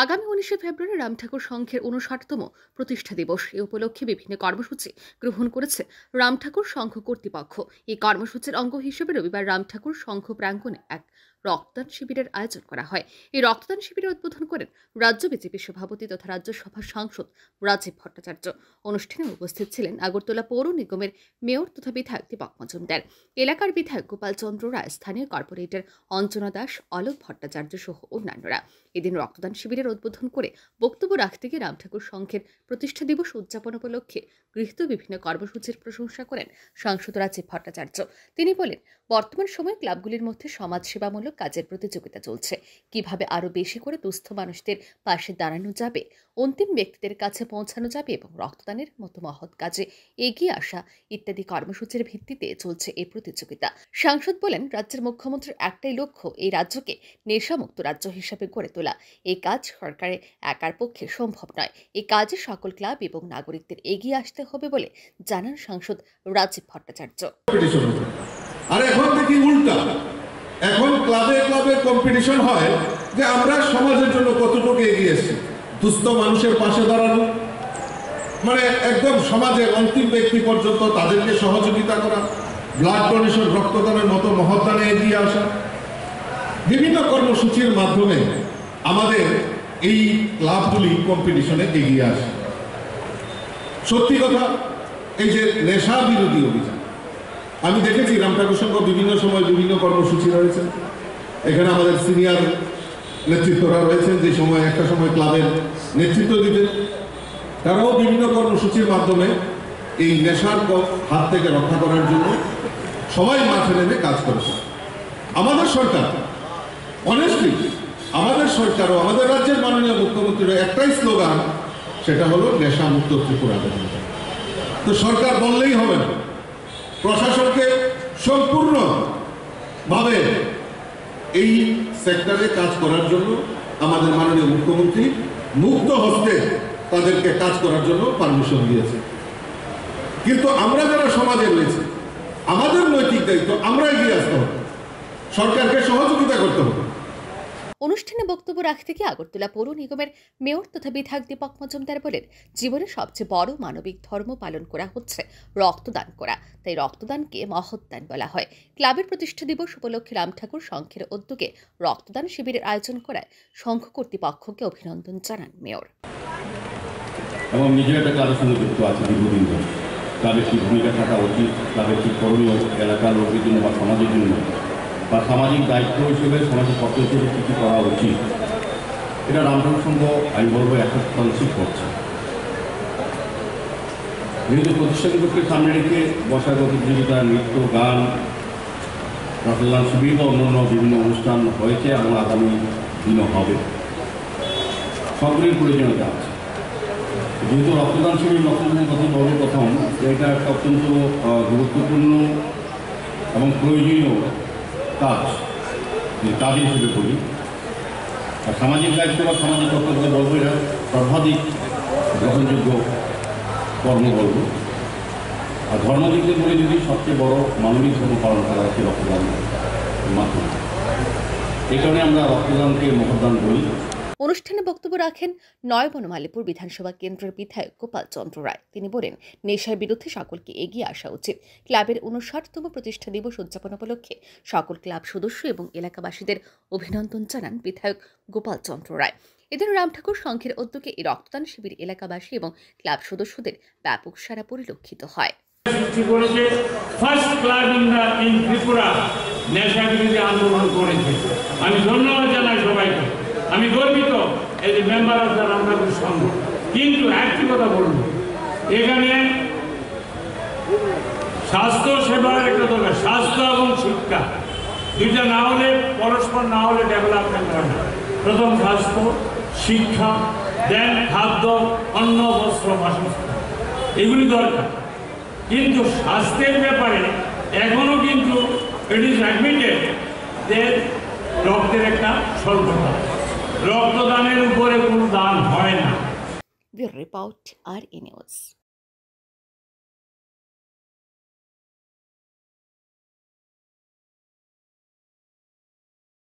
আগামী 19শে ফেব্রুয়ারি রাম ঠাকুর সংঘের 59তম প্রতিষ্ঠা দিবস। এ উপলক্ষে বিভিন্ন কর্মসূচি গ্রহণ করেছে রাম ঠাকুর সংঘ কর্তৃপক্ষ। এই কর্মসূচির অঙ্গ হিসেবে রবিবার রাম ঠাকুর সংঘ প্রাঙ্গণে এক রক্তদান শিবিরের আয়োজন করা হয়। এই রক্তদান শিবিরের উদ্বোধন করেন রাজ্য বিজেপি সভাপতি তথা রাজ্যসভার সাংসদ রাজীব ভট্টাচার্য। অনুষ্ঠানে উপস্থিত ছিলেন আগরতলা পৌর নিগমের মেয়র তথা বিধায়ক দীপক মজুমদার, এলাকার বিধায়ক গোপাল চন্দ্র রায়, স্থানীয় কর্পোরেটর অঞ্জনা দাস, অলোক ভট্টাচার্য সহ অন্যান্যরা। এদিন রক্তদান শিবিরের উদ্বোধন করে বক্তব্য রাখতে গিয়ে রাম ঠাকুর সংঘের প্রতিষ্ঠা দিবস উদযাপন উপলক্ষে গৃহীত বিভিন্ন কর্মসূচির প্রশংসা করেন সাংসদ রাজীব ভট্টাচার্য। তিনি বলেন, বর্তমান সময়ে ক্লাবগুলির মধ্যে সমাজসেবামূলক কাজের প্রতিযোগিতা চলছে। কিভাবে আরও বেশি করে দুস্থ মানুষদের পাশে দাঁড়ানো যাবে, অন্তিম ব্যক্তিদের কাছে পৌঁছানো যাবে এবং রক্তদানের মতো মহৎ কাজে এগিয়ে আসা ইত্যাদি কর্মসূচির ভিত্তিতে চলছে এই প্রতিযোগিতা। সাংসদ বলেন, রাজ্যের মুখ্যমন্ত্রীর একটাই লক্ষ্য এই রাজ্যকে নেশামুক্ত রাজ্য হিসেবে গড়ে তোলা। এই কাজ সরকারের একার পক্ষে সম্ভব নয়। এই কাজে সকল ক্লাব এবং নাগরিকদের এগিয়ে আসতে হবে বলে জানান সাংসদ রাজীব ভট্টাচার্য। আর এখন দেখি উল্টা, এখন ক্লাবে ক্লাবে কম্পিটিশন হয় যে আমরা সমাজের জন্য কতটুকু এগিয়ে এসেছি, দুস্থ মানুষের পাশে দাঁড়ানো, মানে একদম সমাজের অন্তিম ব্যক্তি পর্যন্ত তাদেরকে সহযোগিতা করা, ব্লাড ডোনেশন, রক্তদানের মতো মহৎদানে এগিয়ে আসা। বিভিন্ন কর্মসূচির মাধ্যমে আমাদের এই ক্লাবগুলি কম্পিটিশনে এগিয়ে আসে। সত্যি কথা, এই যে নেশা বিরোধী অভিযান আমি দেখেছি রাম ঠাকুর সংঘ বিভিন্ন সময় বিভিন্ন কর্মসূচি রয়েছে। এখানে আমাদের সিনিয়র নেতৃত্বরা রয়েছেন, যে সময় একটা সময় ক্লাবের নেতৃত্ব দিতেন, তারাও বিভিন্ন কর্মসূচির মাধ্যমে এই নেশার হাত থেকে রক্ষা করার জন্য সবাই মাঠে নেমে কাজ করেছে। আমাদের সরকার অনেস্টলি, আমাদের সরকার ও আমাদের রাজ্যের মাননীয় মুখ্যমন্ত্রীর একটাই স্লোগান, সেটা হলো নেশা মুক্ত ত্রিপুরা। তো সরকার বললেই হবে না, প্রশাসনকে সম্পূর্ণভাবে এই সেক্টরে কাজ করার জন্য আমাদের মাননীয় মুখ্যমন্ত্রী মুক্ত হস্তে তাদেরকে কাজ করার জন্য পারমিশন দিয়েছে। কিন্তু আমরা যারা সমাজে রয়েছে, আমাদের নৈতিক দায়িত্ব আমরা এগিয়ে আসতে হবে, সরকারকে সহযোগিতা করতে হবে। অনুষ্ঠানে বক্তব্য রাখতে গিয়ে আগরতলা পৌর নিগমের মেয়র তথা বিধায়ক দীপক মজুমদার বলেন, জীবনের সবচেয়ে বড় মানবিক ধর্ম পালন করা হচ্ছে রক্তদান করা। তাই রক্তদানকে মহৎদান বলা হয়। ক্লাবের প্রতিষ্ঠা দিবস উপলক্ষে রাম ঠাকুর সংঘের উদ্যোগে রক্তদান শিবিরের আয়োজন করায় সংঘ কর্তৃপক্ষকে অভিনন্দন জানান মেয়র। এবং নিজের একটা ক্লাবের সঙ্গে যুক্ত আছে দীর্ঘদিন ধরে। ক্লাবের কি ভূমিকা থাকা উচিত, ক্লাবের কি করণীয় এলাকার লোকের জন্য বা সমাজের জন্য, বা সামাজিক দায়িত্ব হিসেবে সমাজের পক্ষ হিসেবে কী কী করা উচিত, এটা রাম ঠাকুর সংঘ আমি বলবো 100% করছে। যেহেতু প্রতিষ্ঠা দিবসকে সামনে রেখে বসার প্রতিযোগিতা, নৃত্য, গান, রক্তদান শিবির বা অন্যান্য বিভিন্ন অনুষ্ঠান হয়েছে এবং আগামী দিনও হবে, সবগুলির প্রয়োজনীয়তা আছে। যেহেতু রক্তদান শিবির রক্তদানের কথা বলব প্রথম, এটা একটা অত্যন্ত গুরুত্বপূর্ণ এবং প্রয়োজনীয় কাজ হিসেবে করি। আর সামাজিক দায়িত্ব বা সামাজিক কর্তব্য বলবো, এটা সর্বাধিক গ্রহণযোগ্য কর্ম বলবো। আর ধর্ম দিকে বলে যদি সবচেয়ে বড় মানবিক ধর্ম পালন করা হচ্ছে রক্তদানের মাধ্যমে, এই কারণে আমরা রক্তদানকে মহৎদান করি। অনুষ্ঠানে বক্তব্য রাখেন নয়াবনমালীপুর বিধানসভা কেন্দ্রের বিধায়ক গোপাল চন্দ্র রায়। তিনি বলেন, নেশার বিরুদ্ধে সকলকে এগিয়ে আসা উচিত। ক্লাবের 59তম প্রতিষ্ঠা দিবস উদযাপন উপলক্ষে সকল ক্লাব সদস্য এবং এলাকাবাসীদের অভিনন্দন জানান বিধায়ক গোপাল চন্দ্র রায়। এদিন রাম ঠাকুর সংঘের উদ্যোগে এই রক্তদান শিবির এলাকাবাসী এবং ক্লাব সদস্যদের ব্যাপক সাড়া পরিলক্ষিত হয়। আমি ধন্যবাদ জানাই সবাইকে। আমি গর্বিত এই যে মেম্বার অফ দ্য রাম ঠাকুর সংঘ। কিন্তু একটি কথা বলবো, এখানে স্বাস্থ্য সেবার একটা দরকার। স্বাস্থ্য এবং শিক্ষা দুইটা না হলে, পরস্পর না হলে ডেভেলপমেন্ট হয় না। প্রথম স্বাস্থ্য, শিক্ষা, দেন খাদ্য, অন্ন, বস্ত্র, বাসস্থান, এগুলি দরকার। কিন্তু স্বাস্থ্যের ব্যাপারে এখনো কিন্তু ইট ইজ অ্যাডমিটেড যে রক্তের একটা স্বল্পতা, রক্তদানের উপরে কোনো দান হয় না। Bureau report, RE news.